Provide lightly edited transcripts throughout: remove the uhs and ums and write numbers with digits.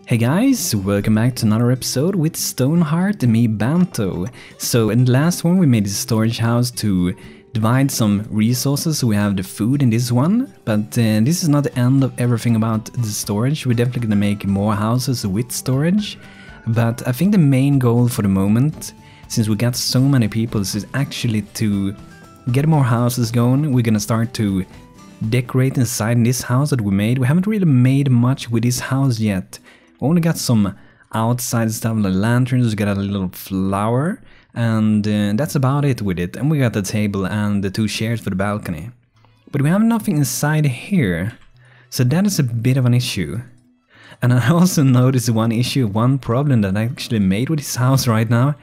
Hey guys, welcome back to another episode with Stonehearth and me, Banto. So in the last one we made a storage house to divide some resources, so we have the food in this one. But this is not the end of everything about the storage. We're definitely gonna make more houses with storage. But I think the main goal for the moment, since we got so many people, is actually to get more houses going. We're gonna start to decorate inside this house that we made. We haven't really made much with this house yet. We only got some outside stuff like lanterns, we got a little flower, and that's about it with it. And we got the table and the 2 chairs for the balcony. But we have nothing inside here, so that is a bit of an issue. And I also noticed one problem that I actually made with this house right now.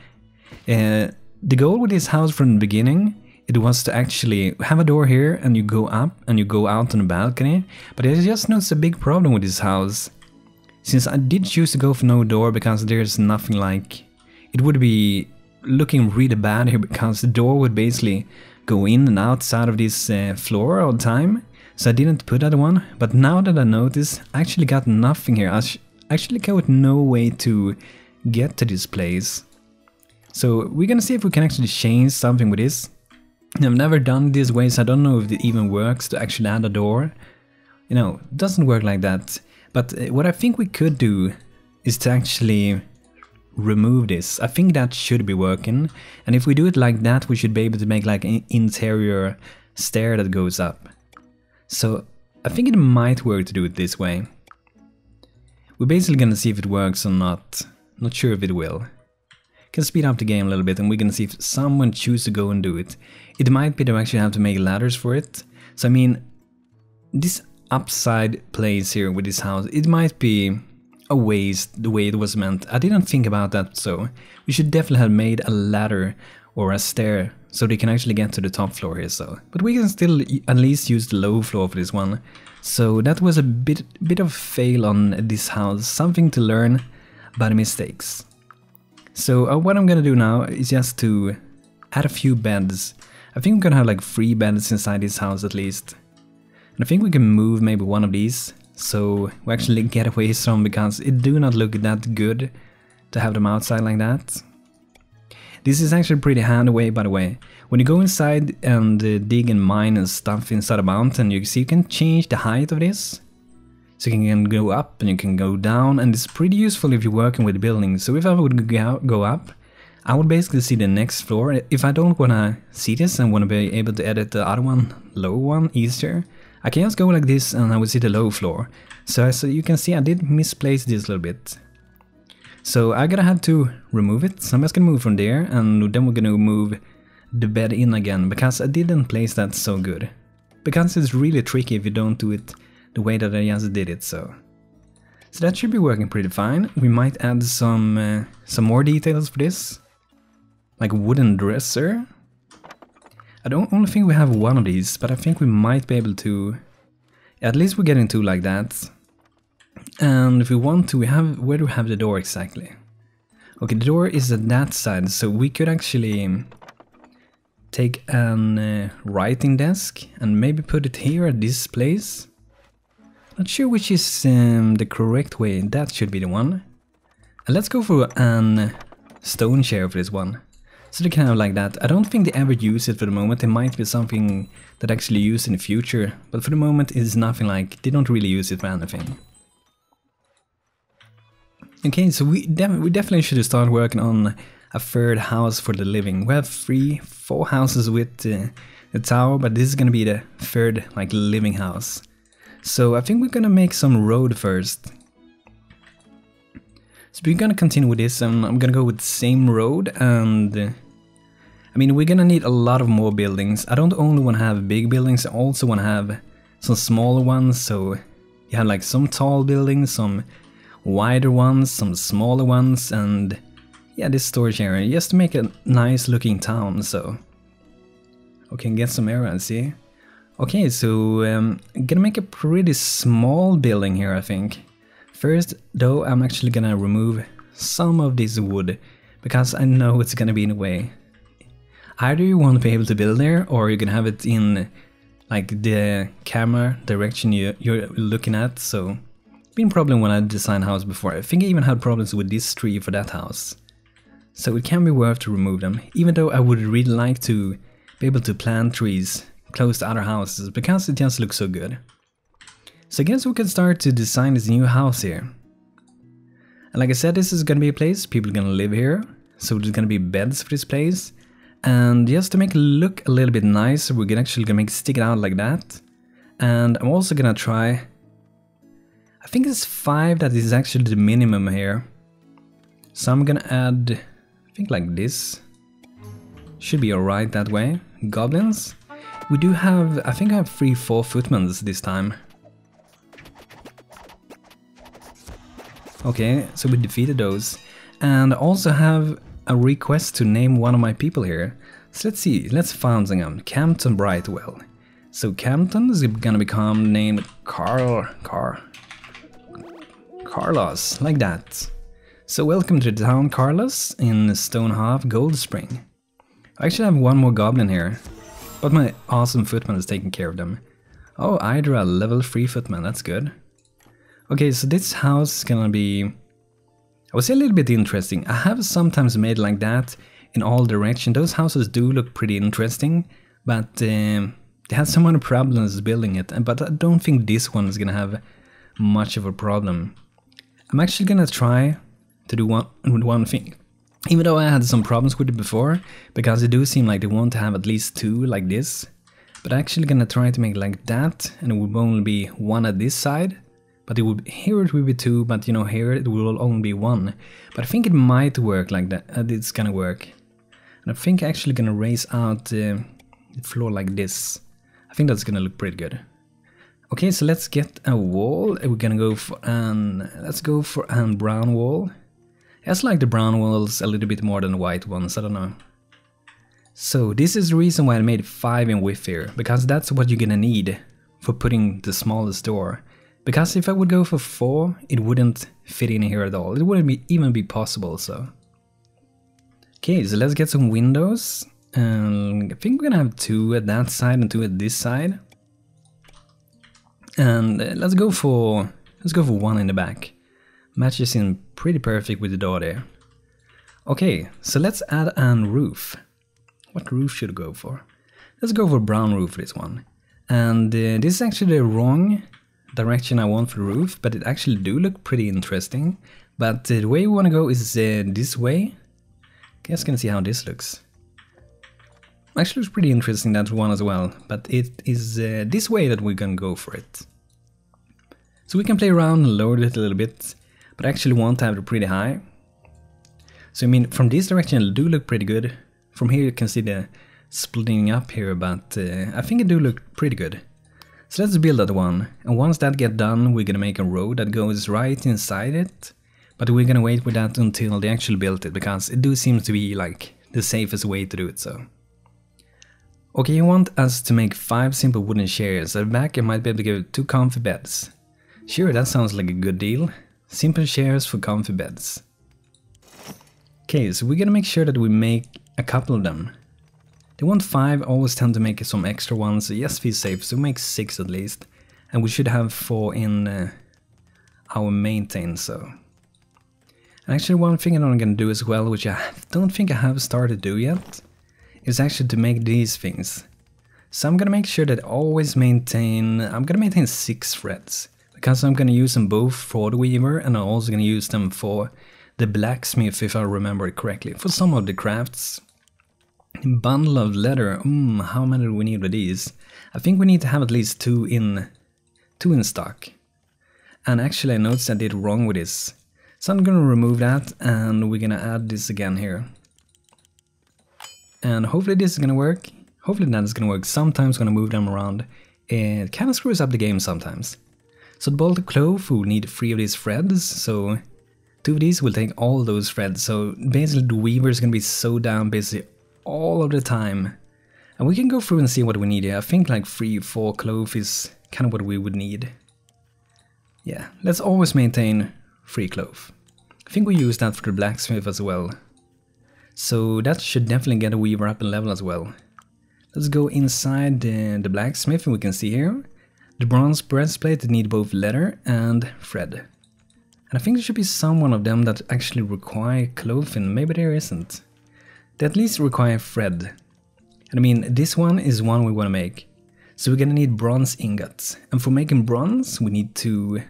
The goal with this house from the beginning, it was to actually have a door here and you go up and you go out on the balcony. But I just noticed a big problem with this house. Since I did choose to go for no door because there's nothing like... It would be looking really bad here because the door would basically go in and outside of this floor all the time. So I didn't put that one. But now that I notice, I actually got nothing here. I actually got no way to get to this place. So we're gonna see if we can actually change something with this. I've never done it this way, so I don't know if it even works to actually add a door. You know, it doesn't work like that. But what I think we could do is to actually remove this. I think that should be working. And if we do it like that, we should be able to make like an interior stair that goes up. So I think it might work to do it this way. We're basically gonna see if it works or not. Not sure if it will. Can speed up the game a little bit and we're gonna see if someone chooses to go and do it. It might be that we actually have to make ladders for it. So I mean, this upside place here with this house, it might be a waste the way it was meant. I didn't think about that, so we should definitely have made a ladder or a stair so they can actually get to the top floor here. So, but we can still at least use the low floor for this one. So that was a bit of a fail on this house, something to learn by the mistakes. So what I'm gonna do now is just to add a few beds. I think I'm gonna have like 3 beds inside this house at least. And I think we can move maybe one of these, so we actually get away some, because it do not look that good to have them outside like that. This is actually pretty handy way, by the way. When you go inside and dig and mine and stuff inside a mountain, you see you can change the height of this. So you can go up and you can go down, and it's pretty useful if you're working with buildings. So if I would go up, I would basically see the next floor. If I don't want to see this and want to be able to edit the other one, low one, easier, I can just go like this and I would see the low floor. So you can see I did misplace this a little bit. So I'm gonna have to remove it. So I'm just gonna move from there, and then we're gonna move the bed in again, because I didn't place that so good. Because it's really tricky if you don't do it the way that I just did it, so that should be working pretty fine. We might add some more details for this, like a wooden dresser. I don't only think we have one of these, but I think we might be able to. At least we're getting 2 like that. And if we want to, where do we have the door exactly? Okay, the door is at that side, so we could actually take an writing desk and maybe put it here at this place. Not sure which is the correct way. That should be the one. And let's go for an stone chair for this one. So they can have like that. I don't think they ever use it for the moment. It might be something that actually use in the future. But for the moment it's nothing, like they don't really use it for anything. Okay, so we definitely should start working on a 3rd house for the living. We have 4 houses with the tower, but this is gonna be the 3rd like living house. So I think we're gonna make some road first. So we're gonna continue with this, and I'm gonna go with the same road, and I mean, we're gonna need a lot of more buildings. I don't only want to have big buildings, I also want to have some smaller ones. So you have like some tall buildings, some wider ones, some smaller ones, and yeah, this storage area, just to make a nice looking town. So okay, get some area, see. Okay, so I'm gonna make a pretty small building here, I think. First though, I'm actually gonna remove some of this wood, because I know it's gonna be in the way. Either you want to be able to build there, or you can have it in like the camera direction you're looking at. So been a problem when I designed a house before. I think I even had problems with this tree for that house. So it can be worth to remove them, even though I would really like to be able to plant trees close to other houses because it just looks so good. So I guess we can start to design this new house here. And like I said, this is gonna be a place people are gonna live here. So there's gonna be beds for this place. And just to make it look a little bit nicer, we're actually gonna make it stick out like that. And I'm also gonna try, I think it's 5 that is actually the minimum here. So I'm gonna add, I think like this. Should be alright that way. Goblins. We do have, I think I have 3 4 footmen this time. Okay, so we defeated those. And I also have a request to name one of my people here. So let's see, let's find some. Campton Brightwell. So Campton is gonna become named Carlos, like that. So welcome to the town, Carlos, in Stonehearth Goldspring. I actually have one more goblin here, but my awesome footman is taking care of them. Oh, Hydra, level 3 footman, that's good. Okay, so this house is gonna be, I would say, a little bit interesting. I have sometimes made like that in all directions. Those houses do look pretty interesting, but they had some other problems building it. But I don't think this one is gonna have much of a problem. I'm actually gonna try to do one thing, even though I had some problems with it before, because they do seem like they want to have at least 2 like this. But I'm actually gonna try to make it like that, and it would only be 1 at this side. But it would, here it will be 2, but you know, here it will only be 1. But I think it might work like that. It's gonna work. And I think I'm actually gonna raise out the floor like this. I think that's gonna look pretty good. Okay, so let's get a wall. We're gonna go for let's go for a brown wall. I just like the brown walls a little bit more than the white ones, I don't know. So this is the reason why I made 5 in width here, because that's what you're gonna need for putting the smallest door. Because if I would go for 4, it wouldn't fit in here at all. It wouldn't even be possible, so. Okay, so let's get some windows. I think we're gonna have 2 at that side and 2 at this side. And let's go for 1 in the back. Matches in pretty perfect with the door there. Okay, so let's add a roof. What roof should I go for? Let's go for brown roof for this one. And this is actually the wrong direction I want for the roof, but it actually do look pretty interesting. But the way we want to go is this way. Guess gonna see how this looks. Actually looks pretty interesting, that one as well, but it is this way that we're gonna go for it. So we can play around and lower it a little bit, but I actually want to have it pretty high. So I mean, from this direction it do look pretty good. From here you can see the splitting up here, but I think it do look pretty good. So let's build that one, and once that get done, we're gonna make a road that goes right inside it. But we're gonna wait with that until they actually built it, because it do seem to be like the safest way to do it, so. Okay, you want us to make 5 simple wooden chairs. At the back I might be able to give 2 comfy beds. Sure, that sounds like a good deal. Simple chairs for comfy beds. Okay, so we're gonna make sure that we make a couple of them. They want 5, always tend to make some extra ones, so yes, feel safe, so make 6 at least. And we should have 4 in our maintain, so. And actually one thing I'm gonna do as well, which I don't think I have started to do yet, is actually to make these things. So I'm gonna make sure that I always maintain, I'm gonna maintain 6 threads. Because I'm gonna use them both for the weaver, and I'm also gonna use them for the blacksmith, if I remember it correctly, for some of the crafts. Bundle of leather, how many do we need with these? I think we need to have at least 2 in stock. And actually I noticed I did wrong with this. So I'm gonna remove that, and we're gonna add this again here. And hopefully this is gonna work. Hopefully that is gonna work. Sometimes when I move them around, it kinda screws up the game sometimes. So the bolt of cloth, we need 3 of these threads, so 2 of these will take all those threads. So basically the weaver is gonna be so down busy all of the time. And we can go through and see what we need here. I think like 3 4 cloth is kind of what we would need. Yeah, let's always maintain 3 cloth. I think we use that for the blacksmith as well. So that should definitely get a weaver up in level as well. Let's go inside the blacksmith, and we can see here The bronze breastplate need both leather and thread. And I think there should be some one of them that actually require clothing. Maybe there isn't. They at least require thread. And I mean, this one is one we want to make. So we're gonna need bronze ingots. And for making bronze, we need to...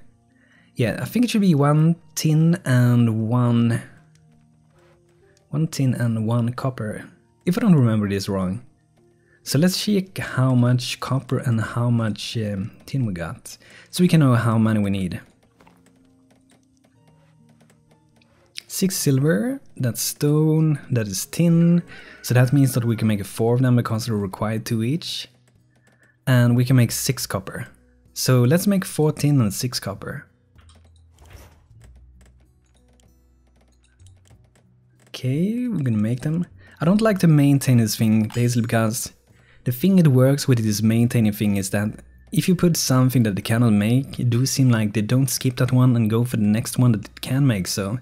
Yeah, I think it should be 1 tin and 1 tin and 1 copper. If I don't remember this wrong. So let's check how much copper and how much tin we got. So we can know how many we need. 6 silver, that's stone, that is tin. So that means that we can make 4 of them because they're required 2 each. And we can make 6 copper. So let's make 4 tin and 6 copper. Okay, we're gonna make them. I don't like to maintain this thing basically because the thing it works with this maintaining thing is that if you put something that they cannot make, it do seem like they don't skip that one and go for the next one that it can make. So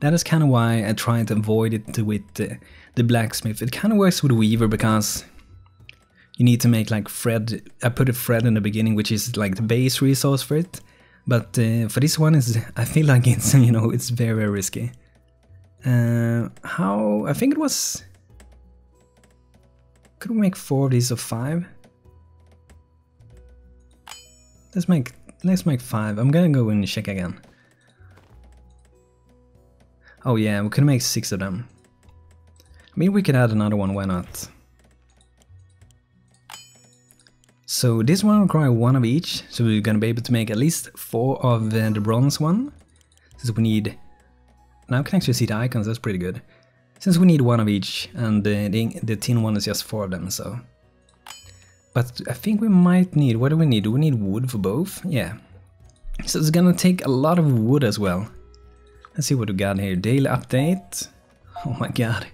that is kind of why I try to avoid it with the blacksmith. It kind of works with weaver because you need to make like thread. I put a thread in the beginning, which is like the base resource for it. But for this one, I feel like it's, you know, it's very, very risky. I think it was... Could we make 4 of these of 5? Let's make 5. I'm gonna go and check again. Oh yeah, we could make 6 of them. I mean, we could add another one, why not? So this one requires 1 of each, so we're gonna be able to make at least 4 of the bronze one. Since we need... Now I can actually see the icons, that's pretty good. Since we need 1 of each, and the tin one is just 4 of them, so... But I think we might need... What do we need? Do we need wood for both? Yeah. So it's gonna take a lot of wood as well. Let's see what we got here. Daily update. Oh my god.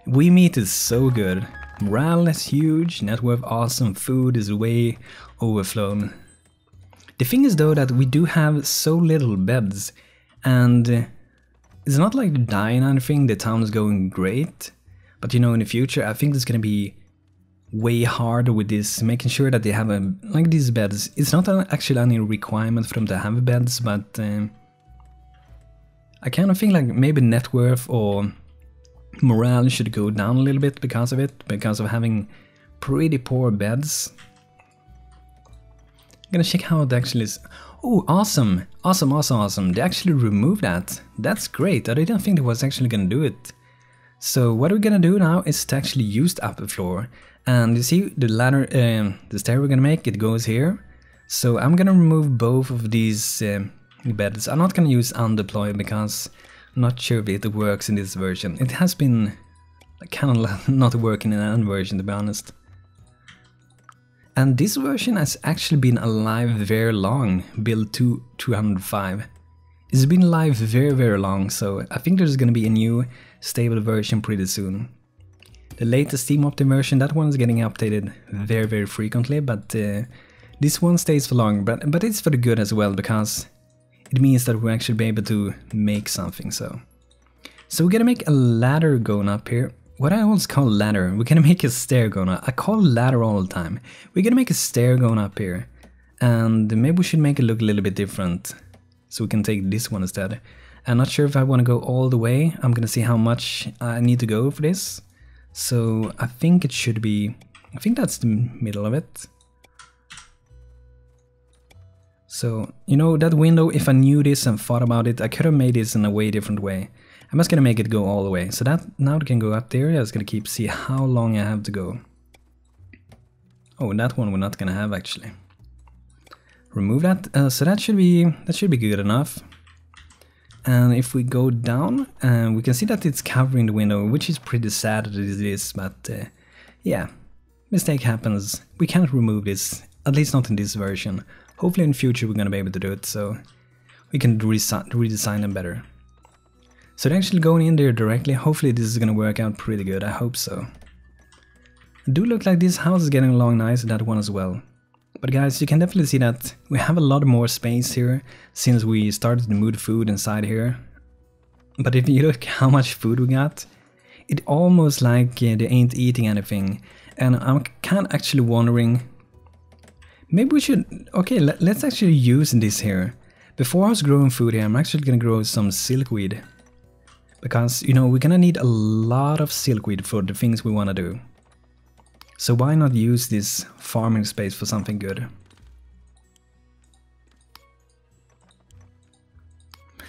We meat is so good. Morale is huge. Net worth awesome. Food is way overflown. The thing is though that we do have so little beds. And it's not like dying or anything. The town is going great. But you know, in the future I think it's gonna be way harder with this. Making sure that they have like these beds. It's not actually any requirement for them to have beds. But... I kind of think like maybe net worth or morale should go down a little bit because of it, because of having pretty poor beds. I'm gonna check how it actually is. Oh, awesome! Awesome, awesome, awesome. They actually removed that. That's great. I didn't think they was actually gonna do it. So what we're gonna do now is to actually use the upper floor. And you see the ladder, the stair we're gonna make, it goes here. So I'm gonna remove both of these beds. I'm not gonna use undeploy because I'm not sure if it works in this version. It has been kind of not working in an version, to be honest. And this version has actually been alive very long, build 205. It's been alive very, very long, so I think there's gonna be a new stable version pretty soon. The latest Steam Optim version, that one's getting updated very, very frequently, but this one stays for long, but it's for the good as well, because it means that we'll actually be able to make something, so we're gonna make a ladder going up here. What I always call ladder, we're gonna make a stair going up. I call ladder all the time. We're gonna make a stair going up here. And maybe we should make it look a little bit different. So we can take this one instead. I'm not sure if I want to go all the way. I'm gonna see how much I need to go for this. So I think it should be... I think that's the middle of it. So, you know, that window, if I knew this and thought about it, I could have made this in a way different way. I'm just gonna make it go all the way. So that now it can go up there. I was gonna keep see how long I have to go. Oh, that one we're not gonna have actually. Remove that. So that should be good enough. And if we go down, we can see that it's covering the window, which is pretty sad that it is. But yeah, mistake happens. We can't remove this, at least not in this version. Hopefully in the future we're gonna be able to do it, so we can redesign them better. So they're actually going in there directly. Hopefully this is gonna work out pretty good. I hope so. It do look like this house is getting along nice, that one as well. But guys, you can definitely see that we have a lot more space here since we started to move food inside here. But if you look how much food we got, it almost like they ain't eating anything. And I'm kind of actually wondering, Maybe we should... Okay, let's actually use this here. Before I was growing food here, I'm actually gonna grow some silkweed. Because, you know, we're gonna need a lot of silkweed for the things we wanna do. So why not use this farming space for something good?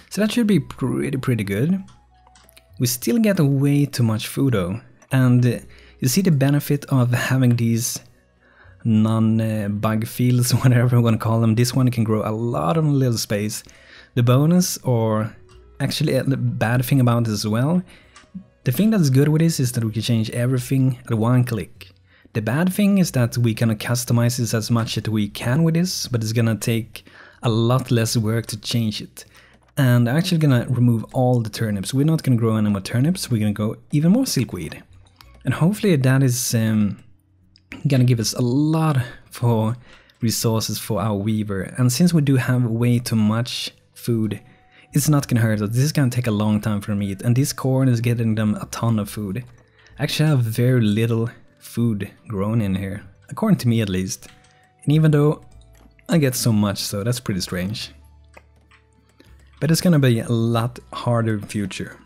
So that should be pretty good. We still get way too much food though. And you see the benefit of having these non-bug fields, whatever you want to call them. This one can grow a lot on a little space. The bonus, or actually the bad thing about this as well, the thing that's good with this is that we can change everything at one click. The bad thing is that we cannot customize this as much as we can with this, but it's gonna take a lot less work to change it. And I'm actually gonna remove all the turnips. We're not gonna grow any more turnips, we're gonna go even more silkweed. And hopefully that is gonna give us a lot for resources for our weaver. And since we do have way too much food, it's not gonna hurt us. This is gonna take a long time for meat, and this corn is getting them a ton of food. Actually, I have very little food grown in here, according to me at least. And even though I get so much, so that's pretty strange. But it's gonna be a lot harder in future.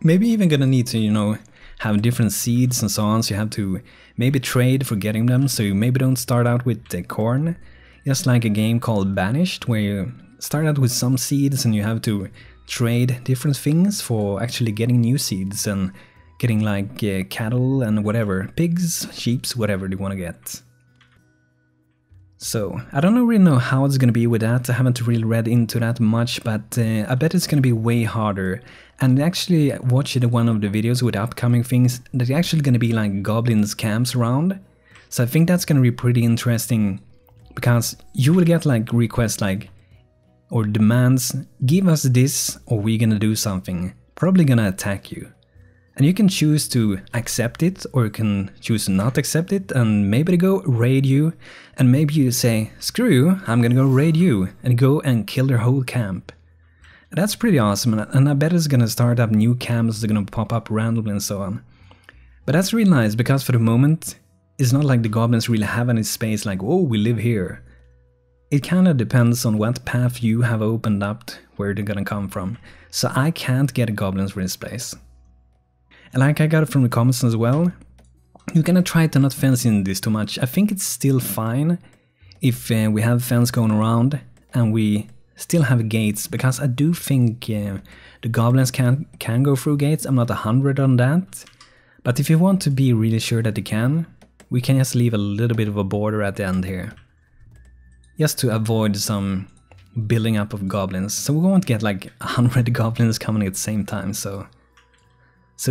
Maybe even gonna need to, you know, have different seeds and so on, so you have to maybe trade for getting them, so you maybe don't start out with the corn. Just like a game called Banished, where you start out with some seeds and you have to trade different things for actually getting new seeds and getting like cattle and whatever, pigs, sheep, whatever you want to get. So, I don't really know how it's gonna be with that. I haven't really read into that much, but I bet it's gonna be way harder. And actually watched one of the videos with upcoming things, there's actually gonna be like goblins camps around. So I think that's gonna be pretty interesting, because you will get like requests like, or demands, give us this or we're gonna do something, probably gonna attack you. And you can choose to accept it, or you can choose to not accept it, and maybe go raid you, and maybe you say, screw you, I'm gonna go raid you, and go and kill their whole camp. And that's pretty awesome, and I bet it's gonna start up new camps that are gonna pop up randomly and so on. But that's really nice, because for the moment, it's not like the goblins really have any space like, oh, we live here. It kinda depends on what path you have opened up, where they're gonna come from. So I can't get goblins for this place. And like I got it from the comments as well, you're gonna try to not fence in this too much. I think it's still fine if we have fence going around and we still have gates, because I do think the goblins can go through gates. I'm not 100 on that, but if you want to be really sure that they can, we can just leave a little bit of a border at the end here, just to avoid some building up of goblins. So we won't get like 100 goblins coming at the same time. So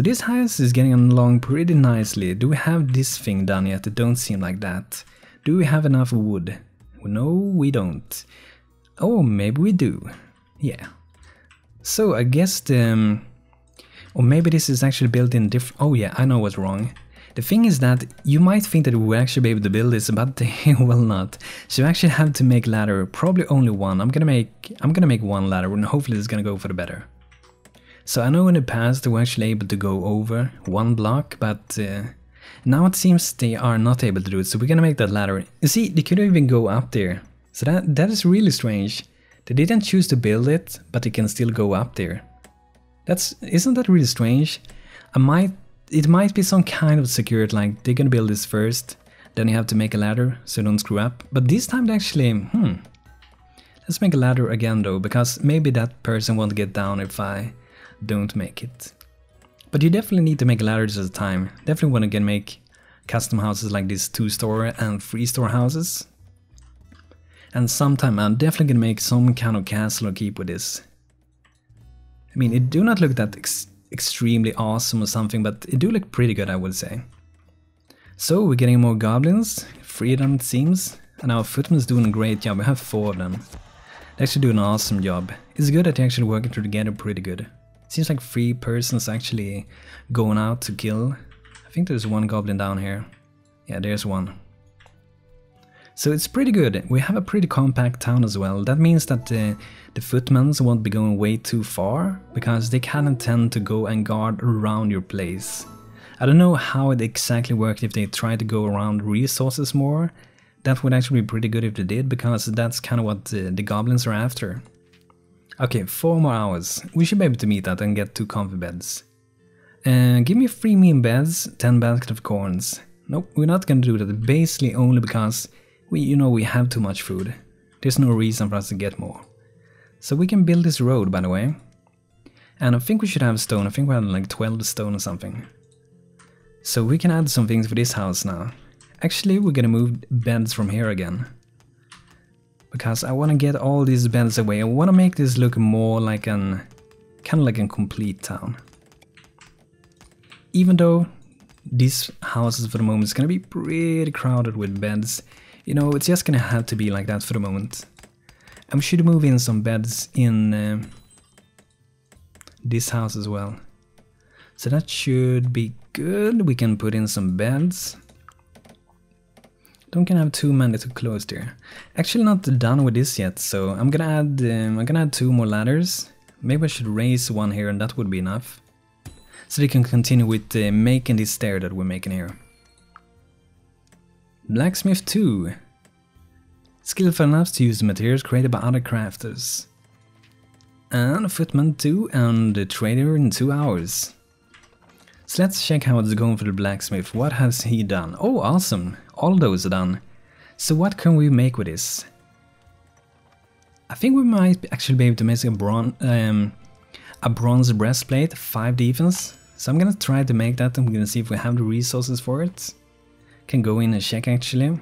this house is getting along pretty nicely. Do we have this thing done yet? It don't seem like that. Do we have enough wood? No, we don't. Oh, maybe we do. Yeah. So I guess the... Or maybe this is actually built in different... Oh yeah, I know what's wrong. The thing is that you might think that we will actually be able to build this, but they will not. So you actually have to make ladder, probably only one. I'm gonna make one ladder, and hopefully it's gonna go for the better. So I know in the past they were actually able to go over one block, but now it seems they are not able to do it, so we're gonna make that ladder. You see, they couldn't even go up there. So that is really strange. They didn't choose to build it, but they can still go up there. Isn't that really strange? It might be some kind of security, like they're gonna build this first, then you have to make a ladder so don't screw up. But this time they actually, let's make a ladder again though, because maybe that person won't get down if I don't make it. But you definitely need to make ladders at a time. Definitely want to make custom houses like these 2-store and 3-store houses. And sometime I'm definitely gonna make some kind of castle or keep with this. I mean, it do not look that extremely awesome or something, but it do look pretty good, I would say. So we're getting more goblins, 3 of them it seems, and our footman's doing a great job. We have 4 of them. They actually do an awesome job. It's good that they're actually working together pretty good. Seems like 3 persons actually going out to kill. I think there's 1 goblin down here. Yeah, there's 1. So it's pretty good. We have a pretty compact town as well. That means that the footmen won't be going way too far, because they kind of tend to go and guard around your place. I don't know how it exactly worked if they try to go around resources more, That would actually be pretty good if they did, because that's kind of what the goblins are after. Okay, 4 more hours. We should be able to meet that and get 2 comfy beds. Give me 3 mean beds, 10 baskets of corns. Nope, we're not gonna do that, basically only because we have too much food. There's no reason for us to get more. So we can build this road, by the way. And I think we should have stone. I think we have like 12 stone or something. So we can add some things for this house now. Actually, we're gonna move beds from here again. Because I want to get all these beds away. I want to make this look more like kind of like a complete town. Even though these houses for the moment is gonna be pretty crowded with beds, it's just gonna have to be like that for the moment. And we should move in some beds in this house as well. So that should be good. We can put in some beds. Don't gonna have too many too close there. Actually, not done with this yet, so I'm gonna add 2 more ladders. Maybe I should raise one here, and that would be enough. So they can continue with making this stair that we're making here. Blacksmith 2. Skillful enough to use the materials created by other crafters. And Footman 2 and the Trader in 2 hours. So let's check how it's going for the blacksmith. What has he done? Oh, awesome. All those are done. So what can we make with this? I think we might actually be able to make a bronze breastplate, 5 defense. So I'm gonna try to make that. I'm gonna see if we have the resources for it. Can go in and check actually.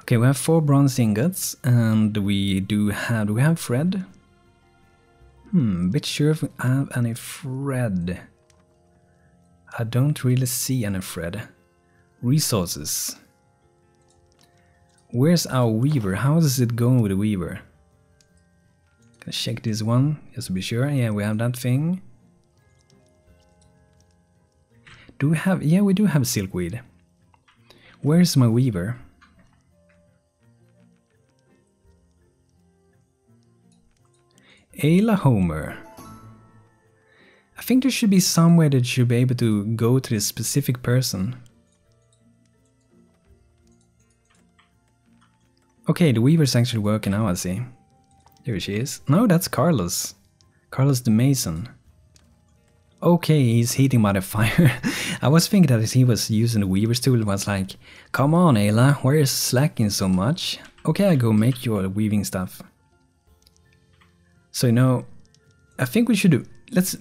Okay, we have 4 bronze ingots, and do we have thread? Bit sure if we have any thread. I don't really see any thread. Resources. Where's our weaver? How is it going with the weaver? Gonna check this one just to be sure. Yeah, we have that thing. Do we have? Yeah, we do have silkweed. Where's my weaver? Ayla Homer. I think there should be somewhere that you should be able to go to this specific person. Okay, the weaver's actually working now, I see. There she is. No, that's Carlos. Carlos the Mason. Okay, he's heating by the fire. I was thinking that he was using the weaver's tool. It was like, come on Ayla, why are you slacking so much? Okay, I go make your weaving stuff. So I think we should do. Let's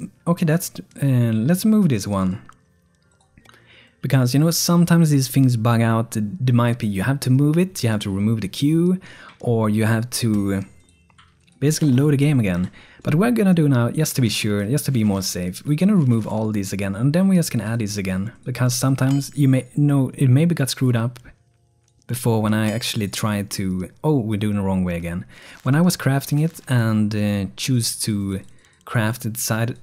move this one. Because sometimes these things bug out. There might be you have to move it, you have to remove the queue, or you have to basically load the game again. But we're gonna do now, just to be sure, just to be more safe, we're gonna remove all these again, and then we just can add these again. Because sometimes you may it maybe got screwed up before when I actually tried to. Oh, we're doing the wrong way again. When I was crafting it and choose to craft it side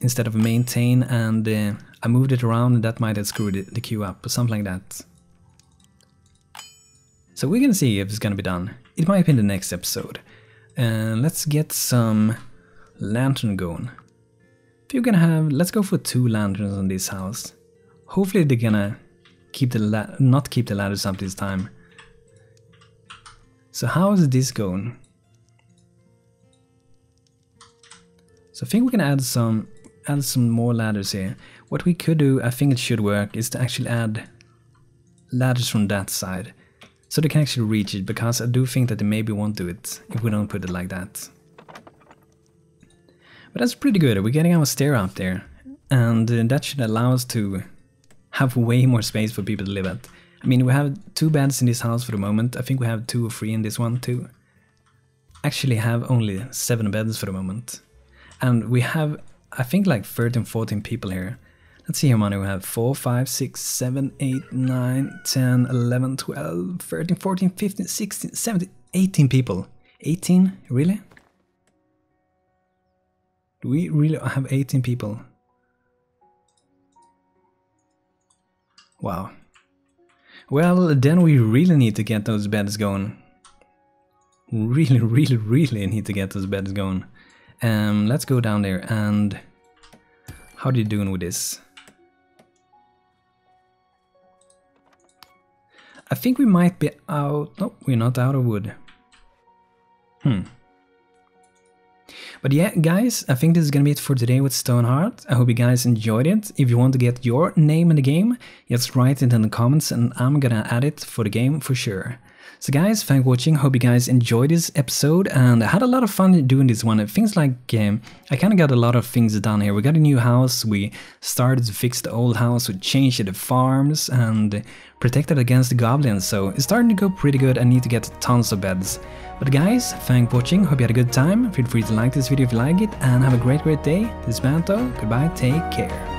instead of maintain, and I moved it around, and that might have screwed the queue up or something like that. So we're gonna see if it's gonna be done. It might be in the next episode. Let's get some lantern going. If you're gonna have, let's go for 2 lanterns on this house. Hopefully they're gonna keep not keep the ladders up this time. So how is this going? So I think we can add some more ladders here. What we could do, I think it should work, is to actually add ladders from that side. So they can actually reach it, because I do think that they maybe won't do it if we don't put it like that. But that's pretty good. We're getting our stair up there, and that should allow us to have way more space for people to live at. I mean, we have 2 beds in this house for the moment. I think we have 2 or 3 in this one too. Actually have only 7 beds for the moment. And we have, I think, like 13, 14 people here. Let's see how many we have. 4, 5, 6, 7, 8, 9, 10, 11, 12, 13, 14, 15, 16, 17, 18 people. 18? Really? Do we really have 18 people? Wow. Well, then we really need to get those beds going. Really need to get those beds going. Let's go down there, and how are you doing with this? I think we might be out... No, we're not out of wood. But yeah, guys, I think this is gonna be it for today with Stonehearth. I hope you guys enjoyed it. If you want to get your name in the game, just write it in the comments and I'm gonna add it for the game for sure. So guys, thanks for watching, hope you guys enjoyed this episode, and I had a lot of fun doing this one. Things like, I kinda got a lot of things done here. We got a new house, we started to fix the old house, we changed the farms, and protected against the goblins, so it's starting to go pretty good. I need to get tons of beds. But guys, thanks for watching, hope you had a good time. Feel free to like this video if you like it, and have a great day. This is be.There, goodbye, take care.